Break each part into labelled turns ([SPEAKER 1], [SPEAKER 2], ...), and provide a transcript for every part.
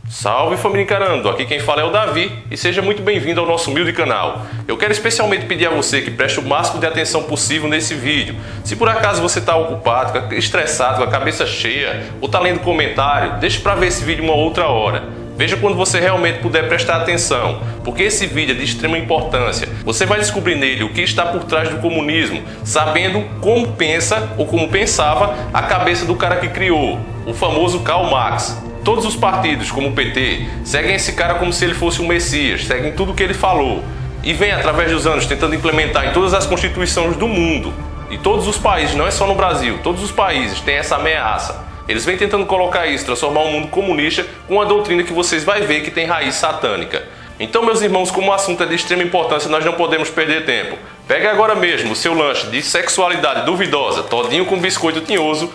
[SPEAKER 1] Salve família encarando, aqui quem fala é o Davi e seja muito bem-vindo ao nosso humilde canal. Eu quero especialmente pedir a você que preste o máximo de atenção possível nesse vídeo. Se por acaso você está ocupado, estressado, com a cabeça cheia ou está lendo comentário, deixe para ver esse vídeo uma outra hora. Veja quando você realmente puder prestar atenção, porque esse vídeo é de extrema importância. Você vai descobrir nele o que está por trás do comunismo, sabendo como pensa ou como pensava a cabeça do cara que criou, o famoso Karl Marx. Todos os partidos, como o PT, seguem esse cara como se ele fosse um messias, seguem tudo o que ele falou. E vem, através dos anos, tentando implementar em todas as constituições do mundo. E todos os países, não é só no Brasil, todos os países têm essa ameaça. Eles vêm tentando colocar isso, transformar um mundo comunista com uma doutrina que vocês vão ver que tem raiz satânica. Então, meus irmãos, como o assunto é de extrema importância, nós não podemos perder tempo. Pegue agora mesmo o seu lanche de sexualidade duvidosa, todinho com biscoito tinhoso,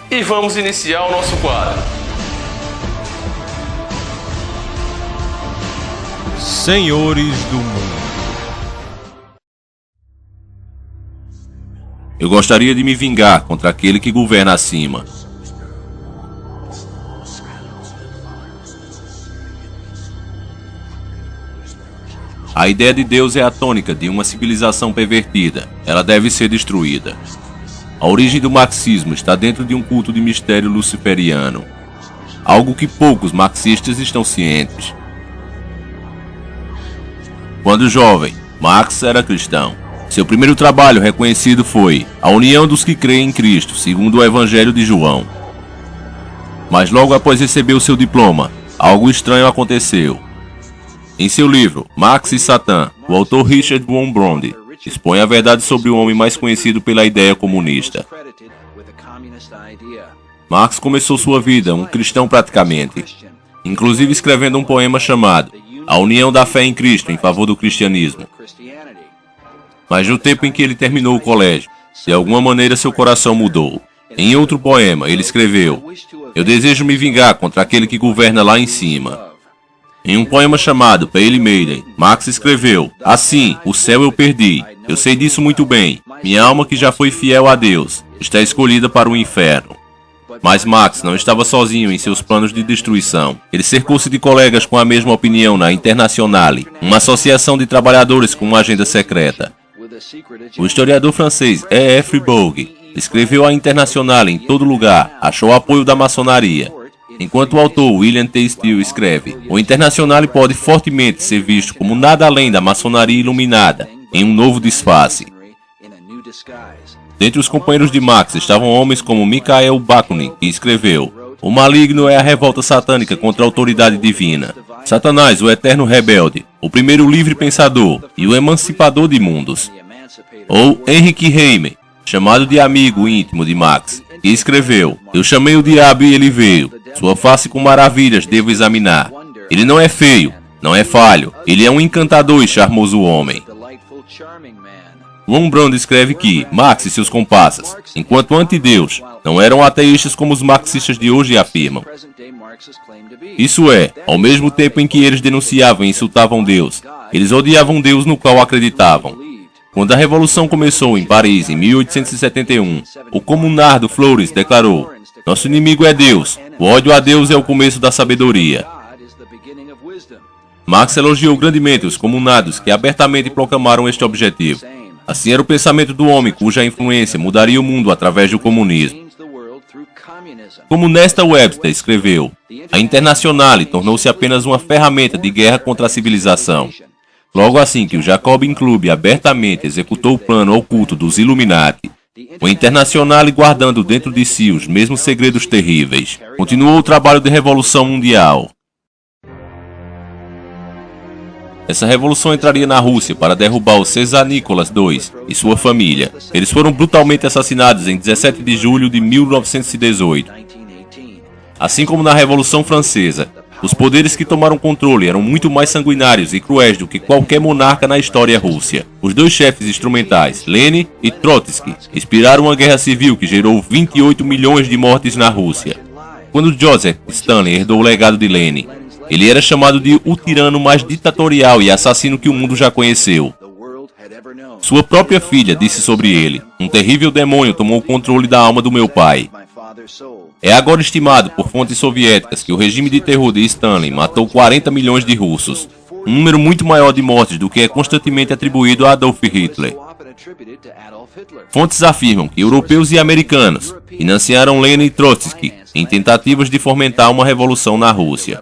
[SPEAKER 1] e vamos iniciar o nosso quadro.
[SPEAKER 2] Senhores do Mundo.
[SPEAKER 3] Eu gostaria de me vingar contra aquele que governa acima. A ideia de Deus é a tônica de uma civilização pervertida. Ela deve ser destruída. A origem do marxismo está dentro de um culto de mistério luciferiano. Algo que poucos marxistas estão cientes. Quando jovem, Marx era cristão. Seu primeiro trabalho reconhecido foi A União dos que Creem em Cristo, segundo o Evangelho de João. Mas logo após receber o seu diploma, algo estranho aconteceu. Em seu livro, Marx e Satã, o autor Richard von Brody expõe a verdade sobre o homem mais conhecido pela ideia comunista. Marx começou sua vida um cristão praticamente, inclusive escrevendo um poema chamado A União da Fé em Cristo em favor do cristianismo. Mas no tempo em que ele terminou o colégio, de alguma maneira seu coração mudou. Em outro poema, ele escreveu: Eu desejo me vingar contra aquele que governa lá em cima. Em um poema chamado Pale Maiden, Marx escreveu: Assim, o céu eu perdi. Eu sei disso muito bem. Minha alma que já foi fiel a Deus está escolhida para o inferno. Mas Marx não estava sozinho em seus planos de destruição. Ele cercou-se de colegas com a mesma opinião na Internationale, uma associação de trabalhadores com uma agenda secreta. O historiador francês E.F. Bogue escreveu a Internationale em todo lugar, achou apoio da maçonaria. Enquanto o autor William T. Steele escreve: O Internationale pode fortemente ser visto como nada além da maçonaria iluminada, em um novo disfarce. Dentre os companheiros de Marx estavam homens como Mikhail Bakunin, que escreveu: O maligno é a revolta satânica contra a autoridade divina. Satanás, o eterno rebelde, o primeiro livre pensador e o emancipador de mundos. Ou Heinrich Heine, chamado de amigo íntimo de Marx, que escreveu: Eu chamei o diabo e ele veio. Sua face com maravilhas devo examinar. Ele não é feio, não é falho. Ele é um encantador e charmoso homem. Von Brody escreve que Marx e seus comparsas, enquanto anti-Deus, não eram ateístas como os marxistas de hoje afirmam. Isso é, ao mesmo tempo em que eles denunciavam e insultavam Deus, eles odiavam Deus no qual acreditavam. Quando a Revolução começou em Paris em 1871, o Comunardo Flores declarou: Nosso inimigo é Deus, o ódio a Deus é o começo da sabedoria. Marx elogiou grandemente os comunados que abertamente proclamaram este objetivo. Assim era o pensamento do homem cuja influência mudaria o mundo através do comunismo. Como Nesta Webster escreveu, a Internationale tornou-se apenas uma ferramenta de guerra contra a civilização. Logo assim que o Jacobin Club abertamente executou o plano oculto dos Illuminati, o Internationale, guardando dentro de si os mesmos segredos terríveis, continuou o trabalho de revolução mundial. Essa revolução entraria na Rússia para derrubar o César Nicolas II e sua família. Eles foram brutalmente assassinados em 17 de julho de 1918. Assim como na Revolução Francesa, os poderes que tomaram controle eram muito mais sanguinários e cruéis do que qualquer monarca na história russa. Os dois chefes instrumentais, Lenin e Trotsky, inspiraram uma guerra civil que gerou 28 milhões de mortes na Rússia. Quando Joseph Stalin herdou o legado de Lenin, ele era chamado de o tirano mais ditatorial e assassino que o mundo já conheceu. Sua própria filha disse sobre ele: um terrível demônio tomou o controle da alma do meu pai. É agora estimado por fontes soviéticas que o regime de terror de Stalin matou 40 milhões de russos, um número muito maior de mortes do que é constantemente atribuído a Adolf Hitler. Fontes afirmam que europeus e americanos financiaram Lenin e Trotsky em tentativas de fomentar uma revolução na Rússia.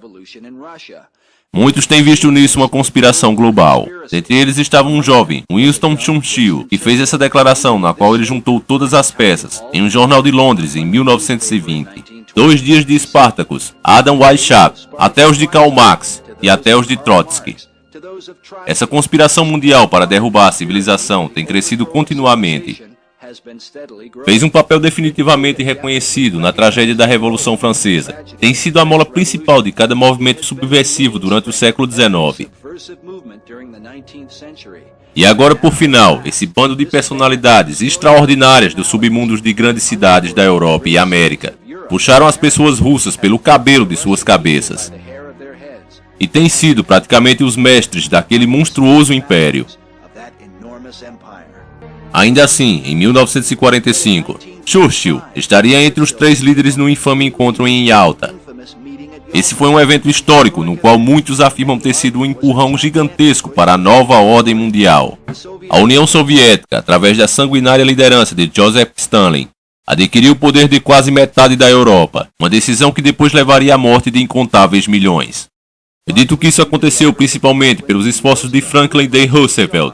[SPEAKER 3] Muitos têm visto nisso uma conspiração global. Dentre eles estava um jovem, Winston Churchill, que fez essa declaração na qual ele juntou todas as peças em um jornal de Londres em 1920. 2 dias de Spartacus, Adam Weishaupt, até os de Karl Marx e até os de Trotsky. Essa conspiração mundial para derrubar a civilização tem crescido continuamente. Fez um papel definitivamente reconhecido na tragédia da Revolução Francesa. Tem sido a mola principal de cada movimento subversivo durante o século XIX. E agora, por final, esse bando de personalidades extraordinárias dos submundos de grandes cidades da Europa e América puxaram as pessoas russas pelo cabelo de suas cabeças. E têm sido praticamente os mestres daquele monstruoso império. Ainda assim, em 1945, Churchill estaria entre os 3 líderes no infame encontro em Yalta. Esse foi um evento histórico no qual muitos afirmam ter sido um empurrão gigantesco para a nova ordem mundial. A União Soviética, através da sanguinária liderança de Joseph Stalin, adquiriu o poder de quase metade da Europa, uma decisão que depois levaria à morte de incontáveis milhões. É dito que isso aconteceu principalmente pelos esforços de Franklin D. Roosevelt.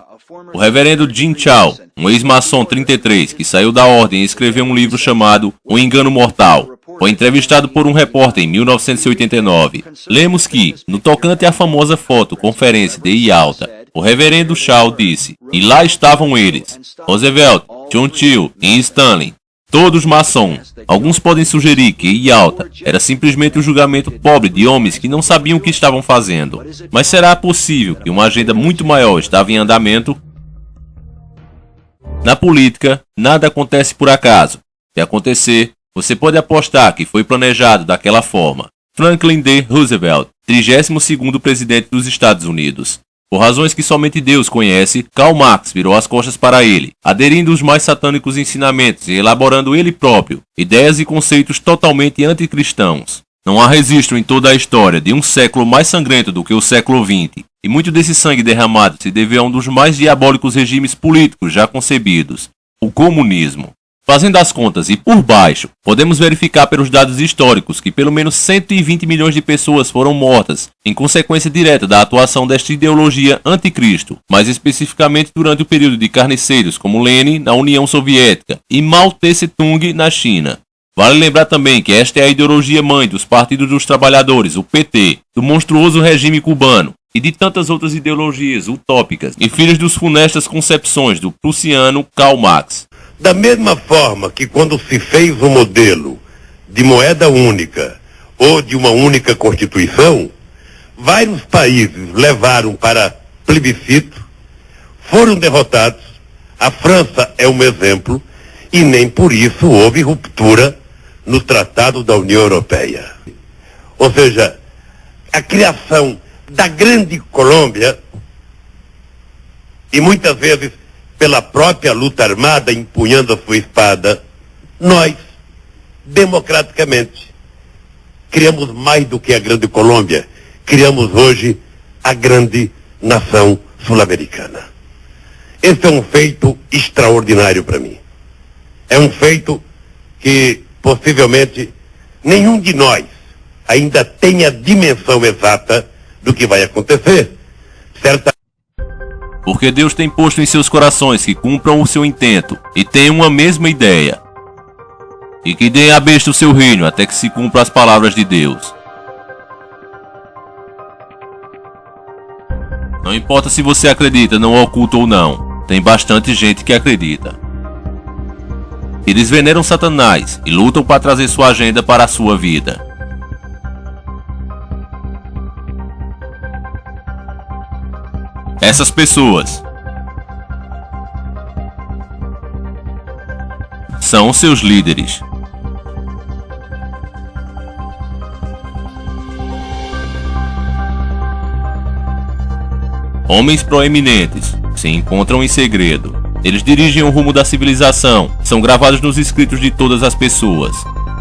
[SPEAKER 3] O reverendo Jim Chow, um ex-maçom 33 que saiu da ordem e escreveu um livro chamado O Engano Mortal, foi entrevistado por um repórter em 1989. Lemos que, no tocante à famosa foto conferência de Yalta, o reverendo Chow disse: e lá estavam eles, Roosevelt, Churchill e Stalin, todos maçons. Alguns podem sugerir que Yalta era simplesmente um julgamento pobre de homens que não sabiam o que estavam fazendo. Mas será possível que uma agenda muito maior estava em andamento? Na política, nada acontece por acaso. Se acontecer, você pode apostar que foi planejado daquela forma. Franklin D. Roosevelt, 32º presidente dos Estados Unidos. Por razões que somente Deus conhece, Karl Marx virou as costas para ele, aderindo os mais satânicos ensinamentos e elaborando ele próprio ideias e conceitos totalmente anticristãos. Não há registro em toda a história de um século mais sangrento do que o século XX, e muito desse sangue derramado se deve a um dos mais diabólicos regimes políticos já concebidos, o comunismo. Fazendo as contas e por baixo, podemos verificar pelos dados históricos que pelo menos 120 milhões de pessoas foram mortas em consequência direta da atuação desta ideologia anticristo, mais especificamente durante o período de carniceiros como Lenin na União Soviética e Mao Tse-tung na China. Vale lembrar também que esta é a ideologia mãe dos Partidos dos Trabalhadores, o PT, do monstruoso regime cubano e de tantas outras ideologias utópicas e filhas dos funestas concepções do prussiano Karl Marx.
[SPEAKER 4] Da mesma forma que quando se fez o modelo de moeda única ou de uma única Constituição, vários países levaram para plebiscito, foram derrotados, a França é um exemplo, e nem por isso houve ruptura no Tratado da União Europeia. Ou seja, a criação da grande Colômbia, e muitas vezes pela própria luta armada, empunhando a sua espada, nós, democraticamente, criamos mais do que a grande Colômbia, criamos hoje a grande nação sul-americana. Esse é um feito extraordinário para mim. É um feito que, possivelmente, nenhum de nós ainda tem a dimensão exata do que vai acontecer.
[SPEAKER 3] Porque Deus tem posto em seus corações que cumpram o seu intento e tenham uma mesma ideia. E que deem à besta o seu reino até que se cumpram as palavras de Deus. Não importa se você acredita no oculto ou não, tem bastante gente que acredita. Eles veneram Satanás e lutam para trazer sua agenda para a sua vida. Essas pessoas são seus líderes. Homens proeminentes, se encontram em segredo. Eles dirigem o rumo da civilização, são gravados nos escritos de todas as pessoas.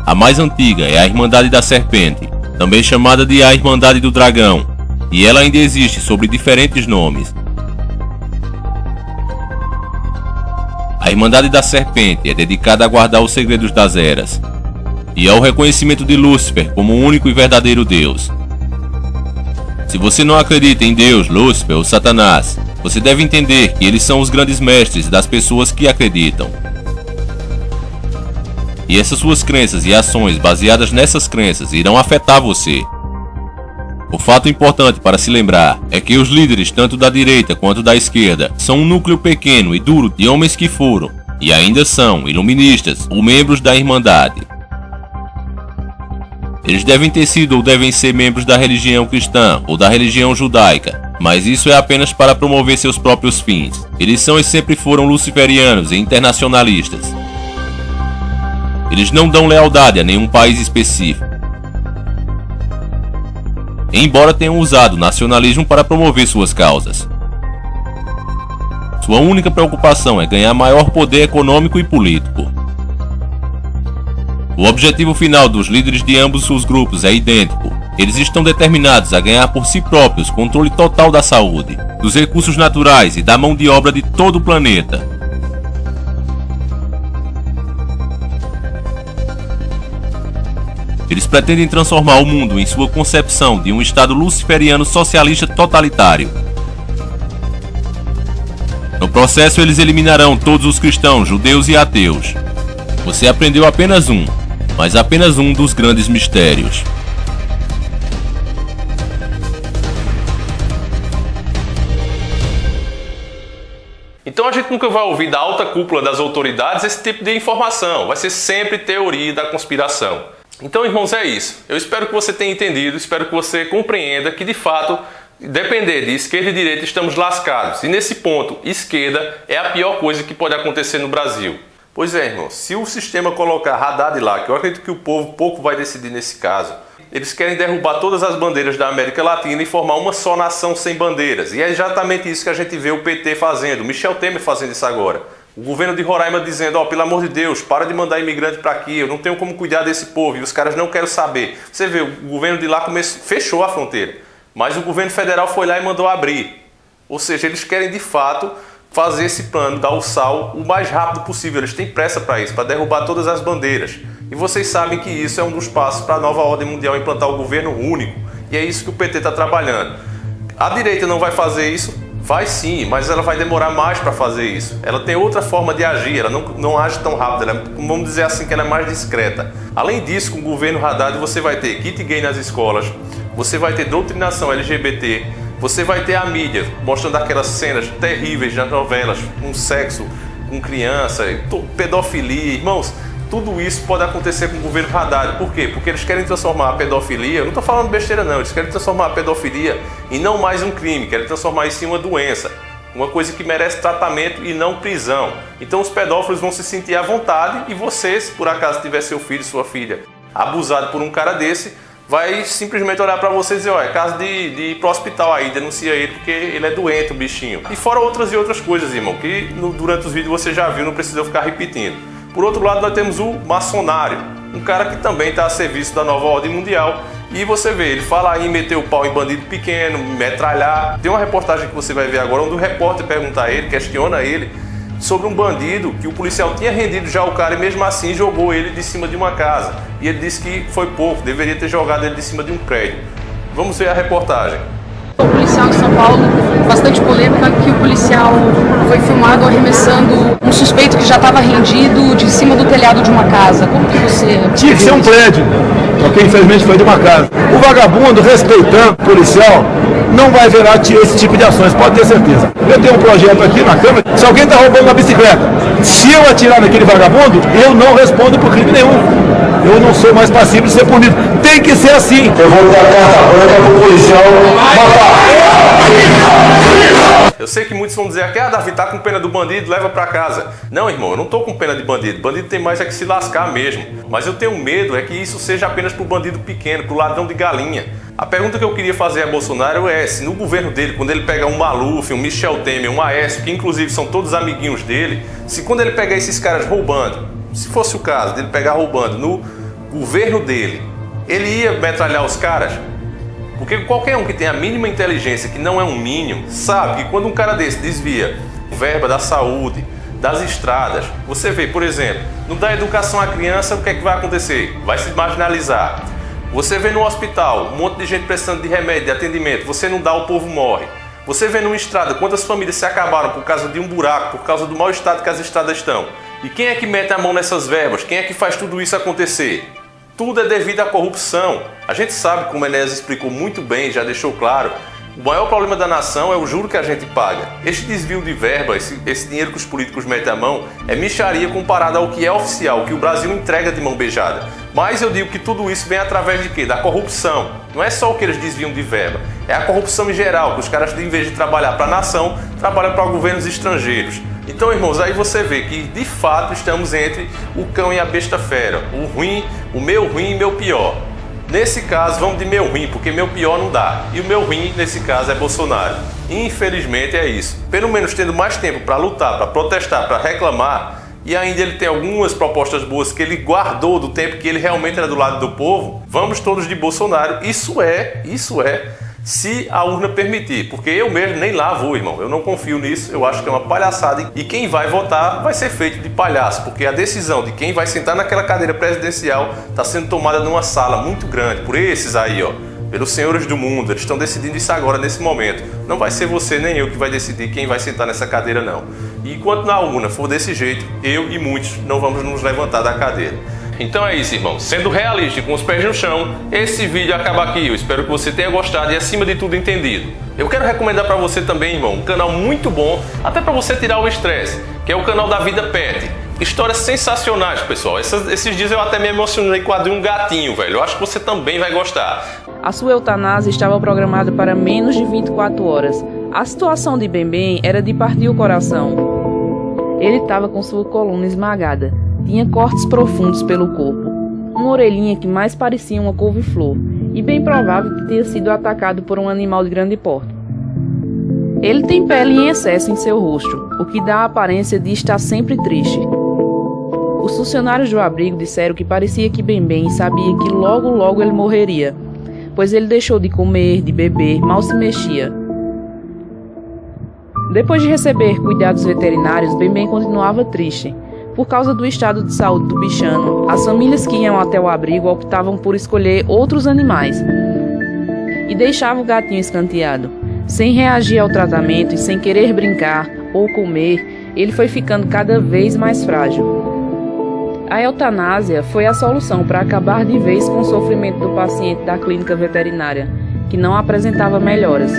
[SPEAKER 3] A mais antiga é a Irmandade da Serpente, também chamada de a Irmandade do Dragão, e ela ainda existe sob diferentes nomes. A Irmandade da Serpente é dedicada a guardar os segredos das eras, e ao reconhecimento de Lúcifer como o único e verdadeiro Deus. Se você não acredita em Deus, Lúcifer ou Satanás, você deve entender que eles são os grandes mestres das pessoas que acreditam. E essas suas crenças e ações baseadas nessas crenças irão afetar você. O fato importante para se lembrar é que os líderes tanto da direita quanto da esquerda são um núcleo pequeno e duro de homens que foram, e ainda são, iluministas ou membros da Irmandade. Eles devem ter sido ou devem ser membros da religião cristã ou da religião judaica, mas isso é apenas para promover seus próprios fins. Eles são e sempre foram luciferianos e internacionalistas. Eles não dão lealdade a nenhum país específico, embora tenham usado o nacionalismo para promover suas causas. Sua única preocupação é ganhar maior poder econômico e político. O objetivo final dos líderes de ambos os grupos é idêntico. Eles estão determinados a ganhar por si próprios controle total da saúde, dos recursos naturais e da mão de obra de todo o planeta. Eles pretendem transformar o mundo em sua concepção de um estado luciferiano socialista totalitário. No processo, eles eliminarão todos os cristãos, judeus e ateus. Você aprendeu apenas um, mas apenas um dos grandes mistérios.
[SPEAKER 1] Então a gente nunca vai ouvir da alta cúpula das autoridades esse tipo de informação. Vai ser sempre teoria da conspiração. Então, irmãos, é isso. Eu espero que você tenha entendido, espero que você compreenda que, de fato, depender de esquerda e direita, estamos lascados. E nesse ponto, esquerda é a pior coisa que pode acontecer no Brasil. Pois é, irmãos, se o sistema colocar Haddad lá, que eu acredito que o povo pouco vai decidir nesse caso, eles querem derrubar todas as bandeiras da América Latina e formar uma só nação sem bandeiras. E é exatamente isso que a gente vê o PT fazendo, o Michel Temer fazendo isso agora. O governo de Roraima dizendo, ó, pelo amor de Deus, para de mandar imigrante para aqui, eu não tenho como cuidar desse povo, e os caras não querem saber. Você vê, o governo de lá fechou a fronteira, mas o governo federal foi lá e mandou abrir. Ou seja, eles querem de fato fazer esse plano, dar o sal o mais rápido possível, eles têm pressa para isso, para derrubar todas as bandeiras. E vocês sabem que isso é um dos passos para a nova ordem mundial implantar o governo único, e é isso que o PT está trabalhando. A direita não vai fazer isso? Vai sim, mas ela vai demorar mais para fazer isso. Ela tem outra forma de agir, ela não age tão rápido, vamos dizer assim que ela é mais discreta. Além disso, com o governo Haddad você vai ter kit gay nas escolas, você vai ter doutrinação LGBT, você vai ter a mídia mostrando aquelas cenas terríveis nas novelas, com sexo, com criança, pedofilia, irmãos. Tudo isso pode acontecer com o governo Haddad. Por quê? Porque eles querem transformar a pedofilia, eu não estou falando besteira não, eles querem transformar a pedofilia em não mais um crime, querem transformar isso em uma doença, uma coisa que merece tratamento e não prisão. Então os pedófilos vão se sentir à vontade e você, se por acaso tiver seu filho, sua filha, abusado por um cara desse, vai simplesmente olhar para você e dizer, ó, é caso de ir pro hospital aí, denuncia ele porque ele é doente, o bichinho. E fora outras e outras coisas, irmão, que durante os vídeos você já viu, não precisa ficar repetindo. Por outro lado, nós temos o maçonário, um cara que também está a serviço da nova ordem mundial. E você vê, ele fala aí em meter o pau em bandido pequeno, metralhar. Tem uma reportagem que você vai ver agora, onde o repórter pergunta a ele, questiona ele, sobre um bandido que o policial tinha rendido já o cara e mesmo assim jogou ele de cima de uma casa. E ele disse que foi pouco, deveria ter jogado ele de cima de um prédio. Vamos ver a reportagem.
[SPEAKER 5] O policial em São Paulo, bastante polêmica, que o policial foi filmado arremessando um suspeito que já estava rendido de cima do telhado de uma casa. Como que você...
[SPEAKER 6] Tinha que ser um prédio, porque infelizmente foi de uma casa. O vagabundo, respeitando o policial, não vai virar esse tipo de ações, pode ter certeza. Eu tenho um projeto aqui na Câmara, se alguém está roubando uma bicicleta, se eu atirar naquele vagabundo, eu não respondo por crime nenhum. Eu não sou mais passível de ser punido. Tem que ser assim. Eu vou dar carta branca pro policial matar.
[SPEAKER 1] Eu sei que muitos vão dizer aqui, Davi, tá com pena do bandido, leva pra casa. Não, irmão, eu não tô com pena de bandido. Bandido tem mais é que se lascar mesmo. Mas eu tenho medo é que isso seja apenas pro bandido pequeno, pro ladrão de galinha. A pergunta que eu queria fazer a Bolsonaro é se no governo dele, quando ele pegar um Maluf, um Michel Temer, um Aécio, que inclusive são todos amiguinhos dele, se quando ele pegar esses caras roubando, se fosse o caso dele pegar roubando no governo dele, ele ia metralhar os caras? Porque qualquer um que tenha a mínima inteligência, que não é um mínimo, sabe que quando um cara desse desvia verba da saúde, das estradas, você vê, por exemplo, não dá educação à criança, o que é que vai acontecer? Vai se marginalizar. Você vê no hospital um monte de gente precisando de remédio, de atendimento, você não dá, o povo morre. Você vê numa estrada quantas famílias se acabaram por causa de um buraco, por causa do mau estado que as estradas estão. E quem é que mete a mão nessas verbas? Quem é que faz tudo isso acontecer? Tudo é devido à corrupção. A gente sabe, como Enéas explicou muito bem, já deixou claro, o maior problema da nação é o juro que a gente paga. Este desvio de verba, esse dinheiro que os políticos metem a mão, é mixaria comparado ao que é oficial, que o Brasil entrega de mão beijada. Mas eu digo que tudo isso vem através de quê? Da corrupção. Não é só o que eles desviam de verba, é a corrupção em geral, que os caras, em vez de trabalhar para a nação, trabalham para governos estrangeiros. Então, irmãos, aí você vê que, de fato, estamos entre o cão e a besta fera. O ruim, o meu ruim e meu pior. Nesse caso, vamos de meu ruim, porque meu pior não dá. E o meu ruim, nesse caso, é Bolsonaro. Infelizmente, é isso. Pelo menos tendo mais tempo para lutar, para protestar, para reclamar, e ainda ele tem algumas propostas boas que ele guardou do tempo que ele realmente era do lado do povo, vamos todos de Bolsonaro. Isso é, se a urna permitir, porque eu mesmo nem lá vou, irmão. Eu não confio nisso, eu acho que é uma palhaçada e quem vai votar vai ser feito de palhaço, porque a decisão de quem vai sentar naquela cadeira presidencial está sendo tomada numa sala muito grande, por esses aí, ó, pelos senhores do mundo. Eles estão decidindo isso agora, nesse momento. Não vai ser você nem eu que vai decidir quem vai sentar nessa cadeira, não. E enquanto na urna for desse jeito, eu e muitos não vamos nos levantar da cadeira. Então é isso, irmão. Sendo realista e com os pés no chão, esse vídeo acaba aqui. Eu espero que você tenha gostado e, acima de tudo, entendido. Eu quero recomendar para você também, irmão, um canal muito bom, até para você tirar o estresse, que é o canal da Vida Pet. Histórias sensacionais, pessoal. Esses dias eu até me emocionei com a de um gatinho, velho. Eu acho que você também vai gostar.
[SPEAKER 7] A sua eutanásia estava programada para menos de 24 horas. A situação de Bembem era de partir o coração. Ele estava com sua coluna esmagada. Tinha cortes profundos pelo corpo, uma orelhinha que mais parecia uma couve-flor, e bem provável que tenha sido atacado por um animal de grande porte. Ele tem pele em excesso em seu rosto, o que dá a aparência de estar sempre triste. Os funcionários do abrigo disseram que parecia que Bembem sabia que logo ele morreria, pois ele deixou de comer, de beber, mal se mexia. Depois de receber cuidados veterinários, Bembem continuava triste. Por causa do estado de saúde do bichano, as famílias que iam até o abrigo optavam por escolher outros animais e deixavam o gatinho escanteado. Sem reagir ao tratamento e sem querer brincar ou comer, ele foi ficando cada vez mais frágil. A eutanásia foi a solução para acabar de vez com o sofrimento do paciente da clínica veterinária, que não apresentava melhoras.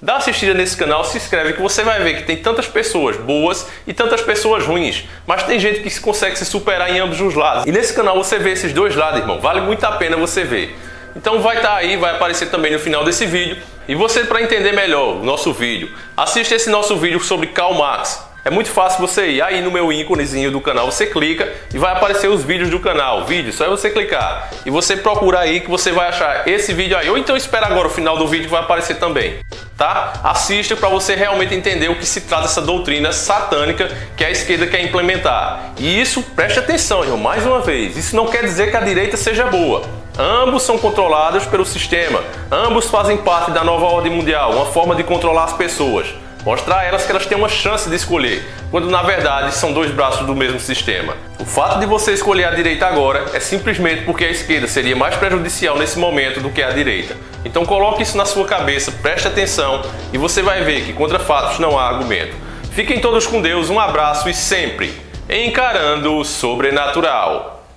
[SPEAKER 1] Dá uma assistida nesse canal, se inscreve que você vai ver que tem tantas pessoas boas e tantas pessoas ruins, mas tem gente que consegue se superar em ambos os lados. E nesse canal você vê esses dois lados, irmão, vale muito a pena você ver. Então vai estar aí, vai aparecer também no final desse vídeo. E você, para entender melhor o nosso vídeo, assista esse nosso vídeo sobre Karl Marx. É muito fácil você ir aí no meu íconezinho do canal, você clica e vai aparecer os vídeos do canal. Vídeo, só é você clicar e você procura aí que você vai achar esse vídeo aí. Ou então espera agora o final do vídeo que vai aparecer também, tá? Assista para você realmente entender o que se trata essa doutrina satânica que a esquerda quer implementar. E isso, preste atenção, irmão, mais uma vez, isso não quer dizer que a direita seja boa. Ambos são controlados pelo sistema, ambos fazem parte da nova ordem mundial, uma forma de controlar as pessoas. Mostrar a elas que elas têm uma chance de escolher, quando na verdade são dois braços do mesmo sistema. O fato de você escolher a direita agora é simplesmente porque a esquerda seria mais prejudicial nesse momento do que a direita. Então coloque isso na sua cabeça, preste atenção e você vai ver que contra fatos não há argumento. Fiquem todos com Deus, um abraço e sempre encarando o sobrenatural.